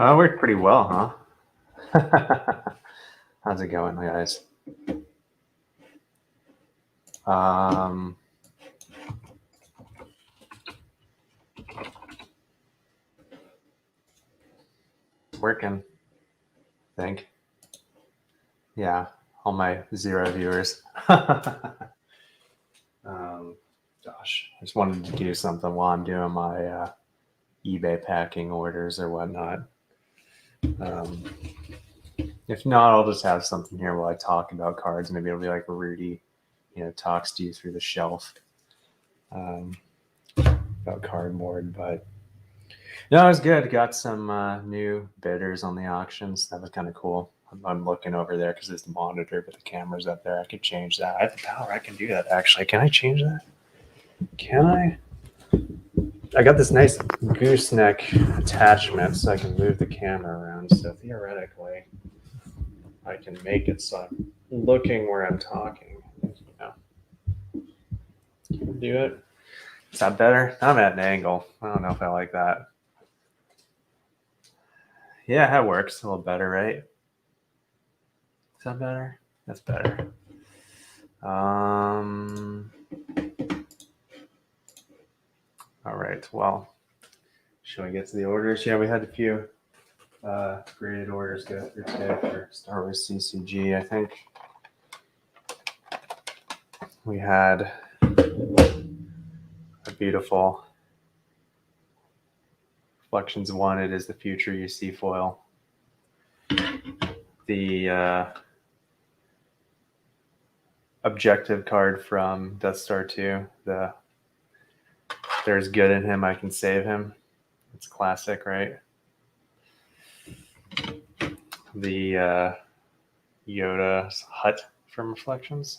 It worked pretty well, huh? How's it going, guys? Um, it's working, I think. Yeah, all my 0 viewers. Gosh, I just wanted to do something while I'm doing my eBay packing orders or whatnot. If not, I'll just have something here while I talk about cards. Maybe it'll be like Rudy, talks to you through the shelf about cardboard. But no, it was good. Got some new bidders on the auctions. That was kind of cool. I'm looking over there because there's the monitor, but the camera's up there. I could change that. I have the power. I can do that, actually. Can I change that? Can I? I got this nice gooseneck attachment so I can move the camera around. So theoretically, I can make it so I'm looking where I'm talking. Can you do it? Is that better? I'm at an angle. I don't know if I like that. Yeah, that works a little better, right? Is that better? That's better. All right. Well, should we get to the orders? Yeah, we had a few graded orders go through today for SWCCG. I think we had a beautiful Reflections 1. It is the future you see foil. The objective card from Death Star 2. There's good in him, I can save him. It's classic, right? The Yoda's hut from Reflections.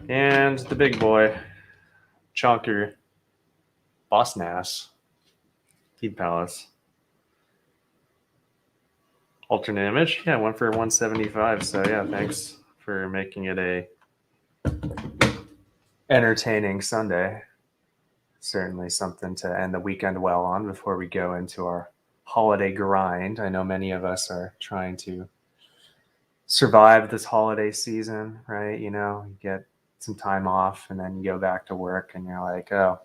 And the big boy, Chonker, Boss Nass, Heat Palace. Alternate image, yeah, went for 175. So yeah, thanks for making it a entertaining Sunday. Certainly something to end the weekend well on before we go into our holiday grind. I know many of us are trying to survive this holiday season, right? You get some time off and then you go back to work and you're like, oh,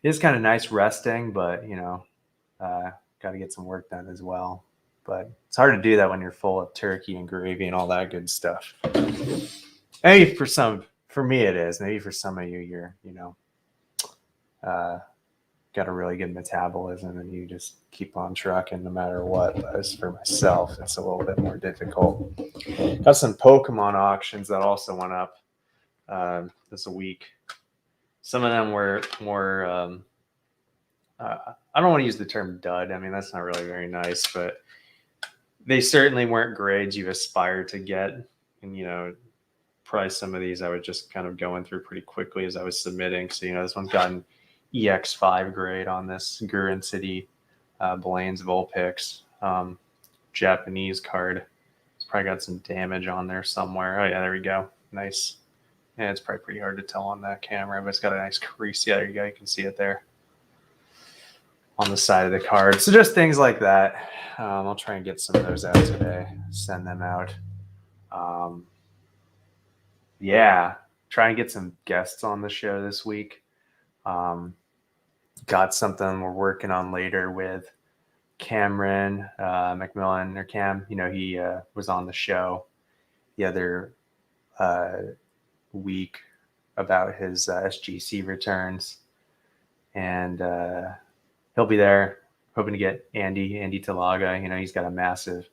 it's kind of nice resting, but got to get some work done as well. But it's hard to do that when you're full of turkey and gravy and all that good stuff. Maybe for me it is. Maybe for some of you, you're got a really good metabolism and you just keep on trucking no matter what. But as for myself, it's a little bit more difficult. Got some Pokemon auctions that also went up this week. Some of them were more, I don't want to use the term dud. I mean, that's not really very nice, but they certainly weren't grades you aspire to get. And, probably some of these I was just kind of going through pretty quickly as I was submitting. So, this one's gotten EX5 grade on this Gurin City Blaine's Vulpix Japanese card. It's probably got some damage on there somewhere. Oh, yeah, there we go. Nice. Yeah, it's probably pretty hard to tell on that camera, but it's got a nice crease. Yeah, there you go. You can see it there on the side of the card. So just things like that. I'll try and get some of those out today. Send them out. Yeah, try and get some guests on the show this week. Got something we're working on later with Cameron McMillan, or Cam. He was on the show the other week about his SGC returns, and he'll be there. Hoping to get Andy Talaga. He's got a massive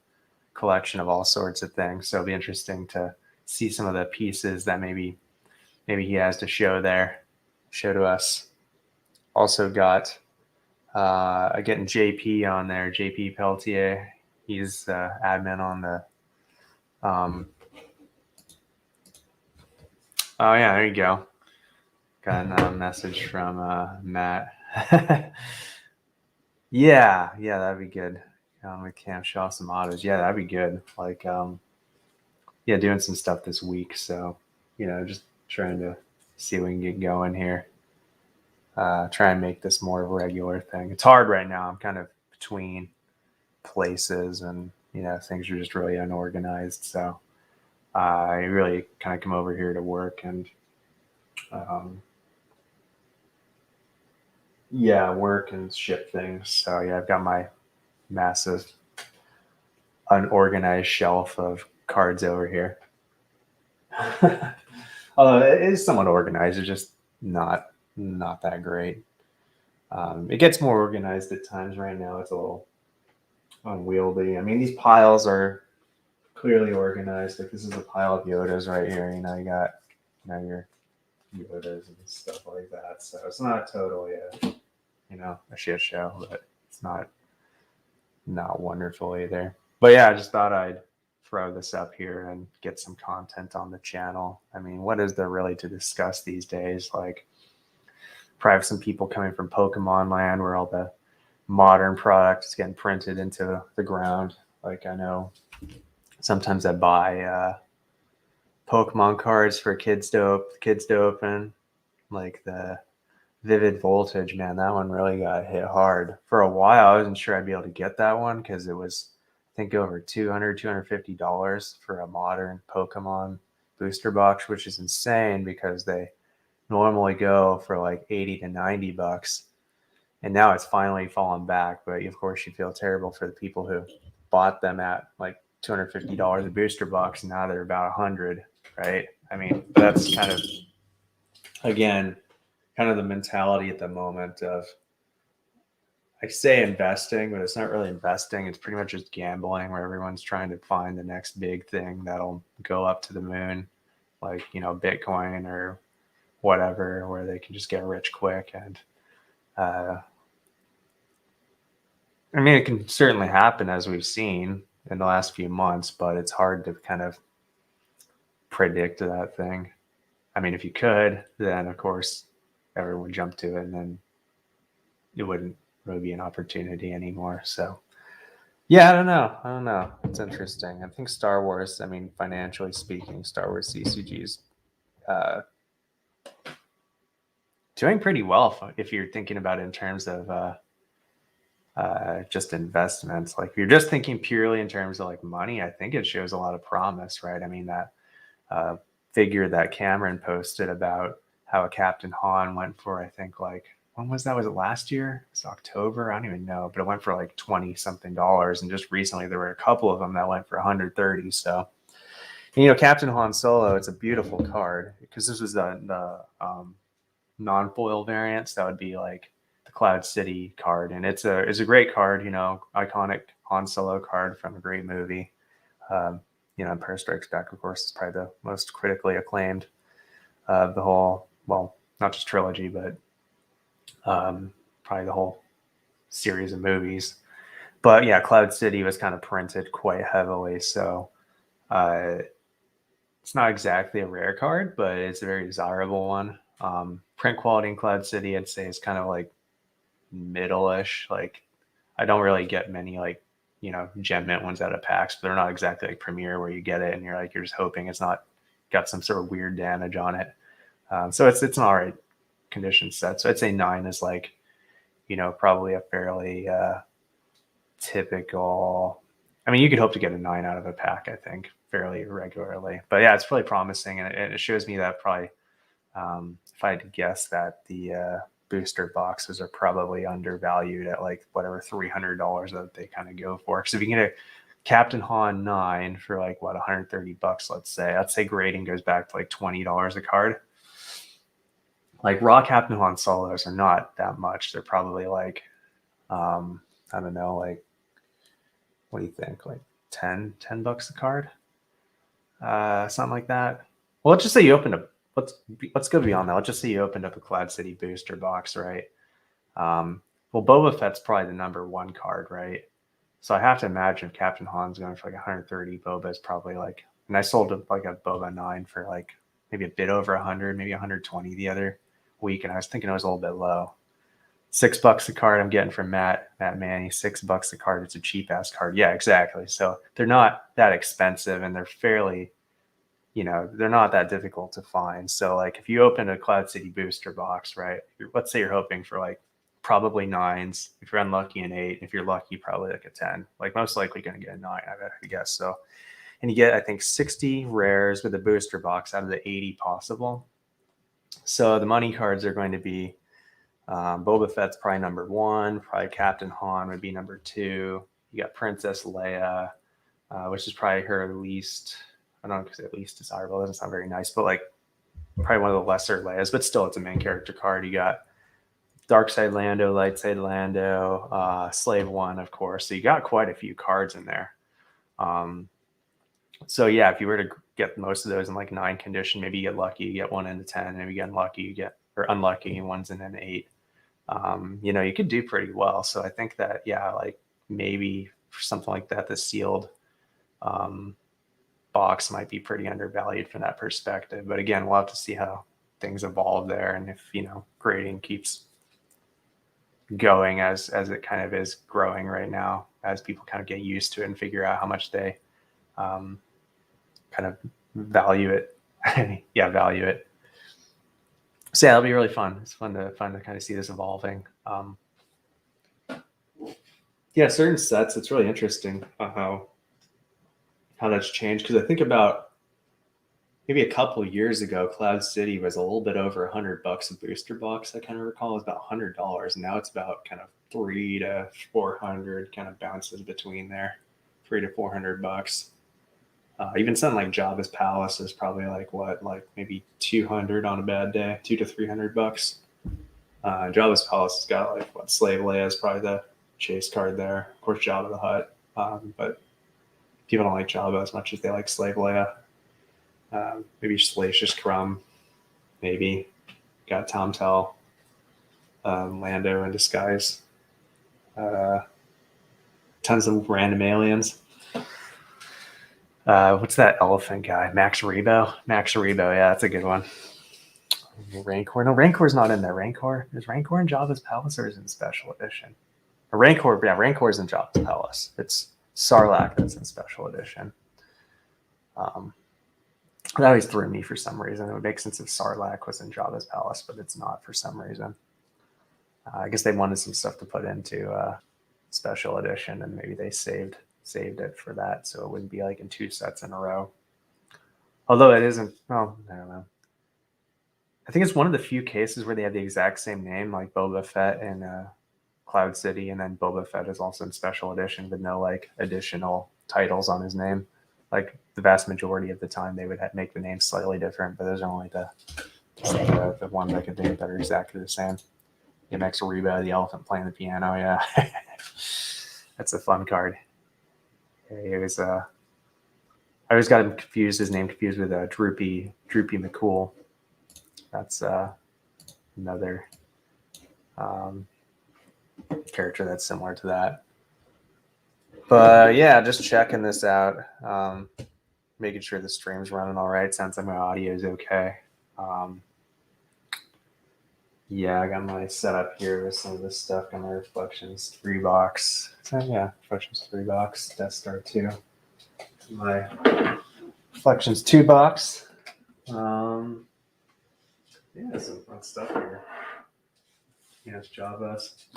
collection of all sorts of things, so it'll be interesting to see some of the pieces that maybe he has to show to us. Also got getting JP on there, JP Peltier. He's admin on the oh yeah, there you go. Got a message from Matt. yeah, that'd be good. With Cam Shaw, some autos. Yeah, that'd be good. Like doing some stuff this week. So, just trying to see if we can get going here. Try and make this more of a regular thing. It's hard right now. I'm kind of between places, and things are just really unorganized. So I really kind of come over here to work and work and ship things. So I've got my massive unorganized shelf of cards over here. Although it is somewhat organized, it's just not that great. It gets more organized at times. Right now it's a little unwieldy. I mean, these piles are clearly organized. Like, this is a pile of Yodas right here. You got your Yodas and stuff like that. So it's not totally a shit show, but it's not wonderful either. But yeah, I just thought I'd throw this up here and get some content on the channel. I mean, what is there really to discuss these days? Like, probably have some people coming from Pokemon land where all the modern product is getting printed into the ground. Like, I know sometimes I buy Pokemon cards for kids to open. Like the Vivid Voltage, man, that one really got hit hard. For a while, I wasn't sure I'd be able to get that one because it was, I think, over $250 for a modern Pokemon booster box, which is insane because they normally go for like 80 to 90 bucks. And now it's finally fallen back. But of course, you feel terrible for the people who bought them at like $250 a booster box. And now they're about $100, right? I mean, that's kind of, again, kind of the mentality at the moment of, I say investing, but it's not really investing. It's pretty much just gambling, where everyone's trying to find the next big thing that'll go up to the moon, like, Bitcoin or whatever, where they can just get rich quick. And I mean, it can certainly happen, as we've seen in the last few months, but it's hard to kind of predict that thing. I mean, if you could, then of course everyone would jump to it, and then it wouldn't really be an opportunity anymore. So yeah, I don't know. It's interesting. I think Star Wars, I mean, financially speaking, Star Wars CCG is doing pretty well if you're thinking about it in terms of just investments. Like, if you're just thinking purely in terms of like money, I think it shows a lot of promise, right? I mean, that figure that Cameron posted about how a Captain Han went for, I think, like, when was that? Was it last year? It's October. I don't even know, but it went for like 20 something dollars. And just recently there were a couple of them that went for 130. So, Captain Han Solo, it's a beautiful card, because this was the non-foil variants. That would be like the Cloud City card. And it's a great card, iconic Han Solo card from a great movie. Empire Strikes Back, of course, is probably the most critically acclaimed of the whole, well, not just trilogy, but probably the whole series of movies. But yeah, Cloud City was kind of printed quite heavily. So it's not exactly a rare card, but it's a very desirable one. Print quality in Cloud City, I'd say, is kind of like middle-ish. Like, I don't really get many like gem mint ones out of packs, but they're not exactly like Premier, where you get it and you're just hoping it's not got some sort of weird damage on it. So it's an all right condition set. So I'd say 9 is like, probably a fairly typical. I mean, you could hope to get a 9 out of a pack, I think, fairly regularly. But yeah, it's really promising, and it shows me that probably, if I had to guess, that the booster boxes are probably undervalued at like whatever $300 that they kind of go for. Because if you can get a Captain Han 9 for like what, $130, let's say grading goes back to like $20 a card. Like, raw Captain Han Solos are not that much. They're probably like, I don't know, like, what do you think? Like $10 a card? Something like that. Well, let's just say you opened up, let's go beyond that. Let's just say you opened up a Cloud City booster box, right? Well, Boba Fett's probably the number 1 card, right? So I have to imagine if Captain Han's going for like 130, Boba is probably like, and I sold like a Boba 9 for like maybe a bit over 100, maybe 120 the other week, and I was thinking it was a little bit low. $6 a card I'm getting from Matt Manny. $6 a card. It's a cheap ass card. Yeah, exactly. So they're not that expensive, and they're fairly, they're not that difficult to find. So like, if you open a Cloud City booster box, right, let's say you're hoping for like probably 9s. If you're unlucky, an 8. If you're lucky, probably like a 10. Like most likely going to get a 9, I guess. So, and you get, I think, 60 rares with a booster box out of the 80 possible. So the money cards are going to be Boba Fett's probably number 1. Probably Captain Han would be number 2. You got Princess Leia, which is probably her least, I don't know, because at least desirable. It doesn't sound very nice, but like probably one of the lesser Leias, but still it's a main character card. You got Dark Side Lando, Light Side Lando, Slave One, of course. So you got quite a few cards in there. So yeah, if you were to get most of those in like 9 condition, maybe you get lucky, you get 1 into 10. Maybe you get unlucky, you get, or unlucky, 1's in an 8. You know, you could do pretty well. So I think that, yeah, like maybe for something like that, the sealed box might be pretty undervalued from that perspective. But again, we'll have to see how things evolve there, and if, you know, grading keeps going as it kind of is growing right now, as people kind of get used to it and figure out how much they kind of value it. Yeah, value it. So yeah, it'll be really fun. It's fun to kind of see this evolving. Yeah, certain sets, it's really interesting how that's changed, because I think about maybe a couple of years ago, Cloud City was a little bit over $100 a booster box. I kind of recall it was about $100. Now it's about kind of $300 to $400, kind of bounces between there, $300 to $400. Even something like Jabba's Palace is probably like what, like maybe $200 on a bad day, $200 to $300. Jabba's Palace has got like what, Slave Leia is probably the chase card there. Of course, Jabba the Hutt, but people don't like Jabba as much as they like Slave Leia. Maybe Salacious Crumb, maybe got Tom Tell, Lando in disguise, tons of random aliens. What's that elephant guy? Max Rebo, yeah, that's a good one. Rancor, no, Rancor's not in there. Is Rancor in Jabba's Palace, or is it in Special Edition? Rancor's in Jabba's Palace. It's Sarlacc that's in Special Edition. That always threw me for some reason. It would make sense if Sarlacc was in Jabba's Palace, but it's not for some reason. I guess they wanted some stuff to put into Special Edition, and maybe they saved it for that, so it wouldn't be like in 2 sets in a row. Although it isn't, well, I don't know. I think it's one of the few cases where they have the exact same name, like Boba Fett and Cloud City, and then Boba Fett is also in Special Edition with no like additional titles on his name. Like the vast majority of the time, they would make the names slightly different, but those are only the ones I could think that are exactly the same. Max Reba, the elephant playing the piano, yeah. That's a fun card. Yeah, he was, I always got him confused, his name confused with Droopy McCool. That's another character that's similar to that. But yeah, just checking this out, making sure the stream's running all right. Sounds like my audio is okay. Yeah, I got my setup here with some of this stuff. Got my Reflections 3 box. So yeah, Reflections 3 box, Death Star 2. My Reflections 2 box. Yeah, some fun stuff here. It's Jabba's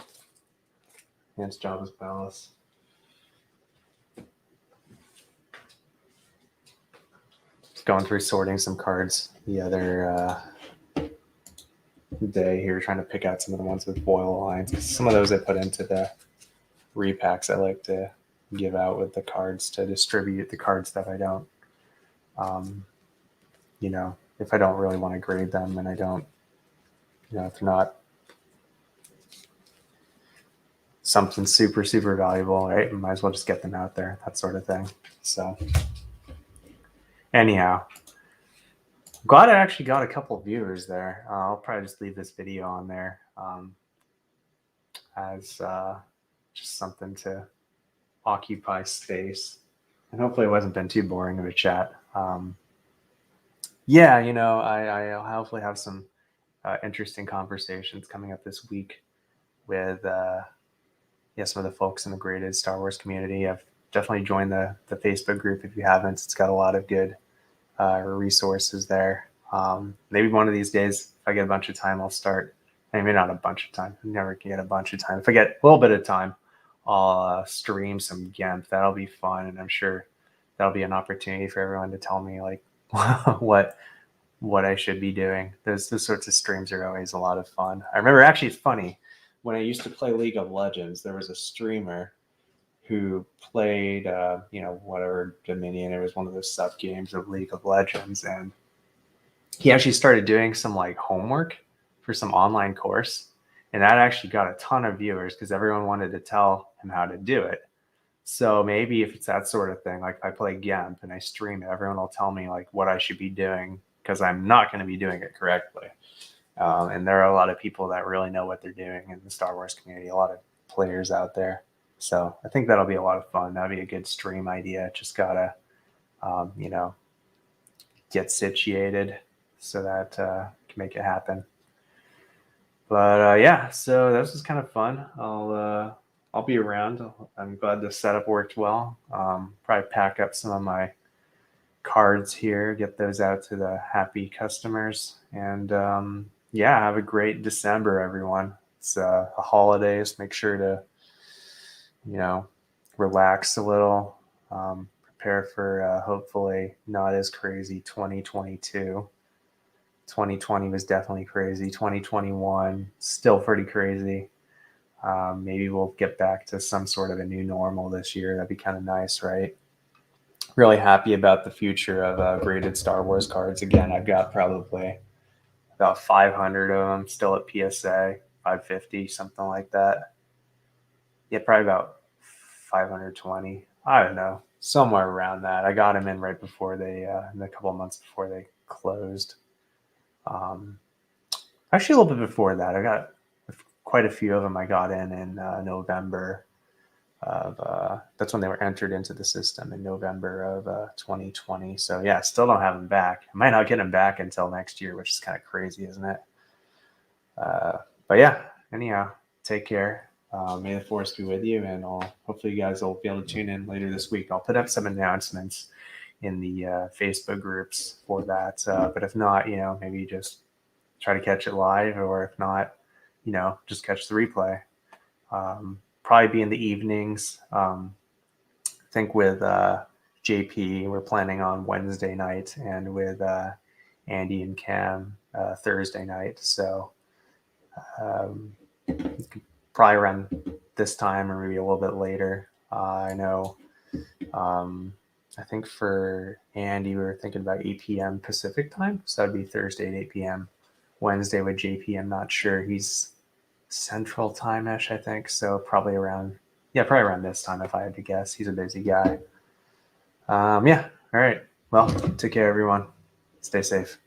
Palace. Just going through sorting some cards the other day here, trying to pick out some of the ones with foil lines. Some of those I put into the repacks I like to give out with the cards to distribute the cards that I don't, if I don't really want to grade them, and I don't, if they're not something super, super valuable, right? I might as well just get them out there, that sort of thing. So anyhow, glad I actually got a couple of viewers there. I'll probably just leave this video on there as just something to occupy space. And hopefully it wasn't been too boring of a chat. Yeah, I'll hopefully have some interesting conversations coming up this week with some of the folks in the graded Star Wars community. I've definitely joined the Facebook group if you haven't. It's got a lot of good resources there. Maybe one of these days, if I get a bunch of time, I'll start maybe not a bunch of time. I never get a bunch of time. If I get a little bit of time, I'll stream some GIMP. That'll be fun, and I'm sure that'll be an opportunity for everyone to tell me like what I should be doing. Those sorts of streams are always a lot of fun. I remember, actually, it's funny, when I used to play League of Legends, there was a streamer who played, whatever Dominion. It was one of those sub games of League of Legends, and he actually started doing some like homework for some online course, and that actually got a ton of viewers because everyone wanted to tell him how to do it. So maybe if it's that sort of thing, like if I play GIMP and I stream it, everyone will tell me like what I should be doing because I'm not going to be doing it correctly. And there are a lot of people that really know what they're doing in the Star Wars community, a lot of players out there. So I think that'll be a lot of fun. That'll be a good stream idea. Just gotta, get situated so that can make it happen. But yeah, so this was kind of fun. I'll be around. I'm glad the setup worked well. Probably pack up some of my cards here, get those out to the happy customers, and have a great December, everyone. It's the holidays. Make sure to relax a little, prepare for hopefully not as crazy 2022. 2020 was definitely crazy. 2021 still pretty crazy. Maybe we'll get back to some sort of a new normal this year. That'd be kind of nice, right? Really happy about the future of graded Star Wars cards. Again, I've got probably about 500 of them still at PSA, 550, something like that. Yeah, probably about 520. I don't know, somewhere around that. I got them in right before they, in a couple of months before they closed. Actually, a little bit before that. I got quite a few of them. I got in November of that's when they were entered into the system, in November of 2020. So yeah, still don't have them back. I might not get them back until next year, which is kind of crazy, isn't it? But yeah, anyhow, take care. May the force be with you, and hopefully you guys will be able to tune in later this week. I'll put up some announcements in the Facebook groups for that. But if not, maybe just try to catch it live, or if not, just catch the replay. Probably be in the evenings. I think with JP, we're planning on Wednesday night, and with Andy and Cam, Thursday night. So probably around this time, or maybe a little bit later. I know. I think for Andy, we were thinking about 8 p.m. Pacific time. So that'd be Thursday at 8 p.m. Wednesday with JP, I'm not sure. He's Central Time-ish, I think. So probably around this time, if I had to guess. He's a busy guy. All right. Well, take care, everyone. Stay safe.